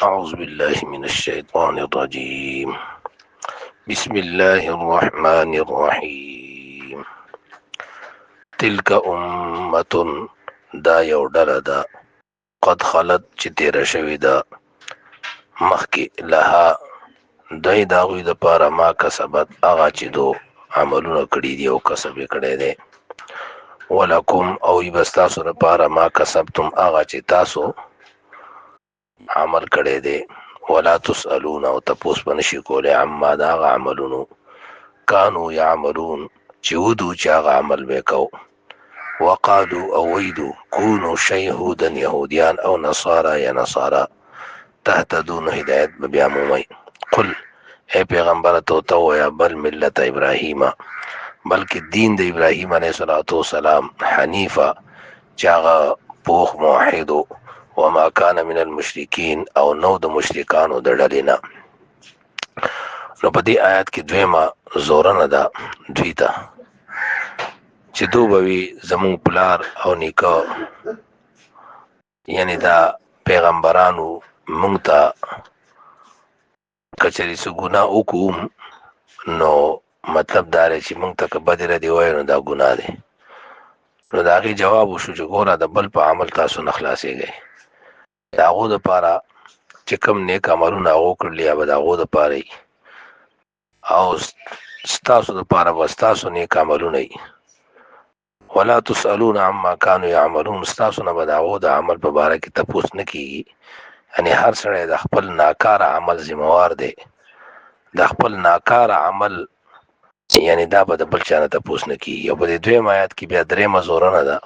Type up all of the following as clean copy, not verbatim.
أعوذ بالله من الشيطان الرجيم. بسم الله الرحمن الرحيم. تلك أمة دا یو ډله ده قد خلت چې تیره شوې ده مخکې لها دوی د هغوی دپاره ما کسبت هغه چې دو عملونه کړي دي او کسب یې کړی دی ولکم او ای بس تاسو دپاره ما کسبتم هغه چې تاسو عمل کړی دی ولا تسألون او تپوس به نشي کولی عما د هغه عملونو کانو یعملون چې ودو چې هغه عمل به کو وقالو او ویدو کونو شیهودا یهودیان او نصارا یا نصارا تهتدون هدایت به بیا مومئ قل اے پیغمبر تو یا بل ملت ابراهیم بلکې دین د ابراهیم علیه السلام حنیفه چې هغه پوخ موحدو وما کان من المشرکین او نو د مشرکانو د ډلې نه. نو په دې آیات کې دویمه زورنه ده دوی ته چې دو به وي زمونږ پلار او نیکه یعنی دا پیغمبرانو مونږ ته که چېرې څه ګناه وکړو نو مطلب دا دی چې مونږ ته که بدې ردې وایو نو دا ګناه دی. نو د هغې جواب وشو چې ګوره د بل په عمل تاسو نه خلاصېږئ. د هغو دپاره چې کوم نیک عملونه هغو کړلي یا به د هغو دپاره وي او ستاسو دپاره به ستاسو نیک عملونه وي ولا تسألون عما کانوا یعملون ستاسو نه به د هغو د عمل په باره کې تپوس نه کېږي. یعنې هر سړی د خپل ناکاره عمل ذمهوار دی. د خپل ناکاره عمل یعنی دا به د بل چا نه تپوس نه کېږي. او په دې دویم آیات کې بیا درېیمه زورنه ده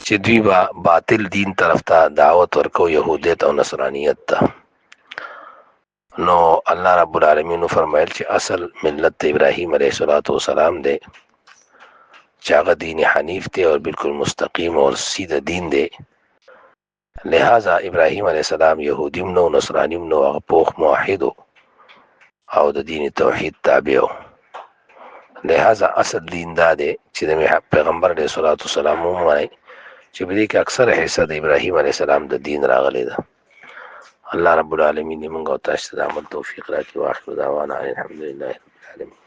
چې دوی به باطل دین طرف ته دعوت ورکو یهودیت او نصرانیت ته. نو الله رب العالمین فرمایل چې اصل ملت د ابراهیم علیه السلام دی چې هغه دین حنیف دی او بالکل مستقیم او سیده دین دی. لہذا ابراهیم علیه السلام یهودیم نو نصرانیم نو هغه پوخ موحدو او د دین توحید تابع و. لہذا اصل دین دا دی چې د پیغمبر علیه السلام ومنئ چې په دې کې اکثره حصه د ابراهیم علیه السلام د دین راغلی ده. الله رب العالمین دې موږ او تاسو ته د عمل توفیق راکړي. واخر دعوانا ان الحمد لله رب العالمین.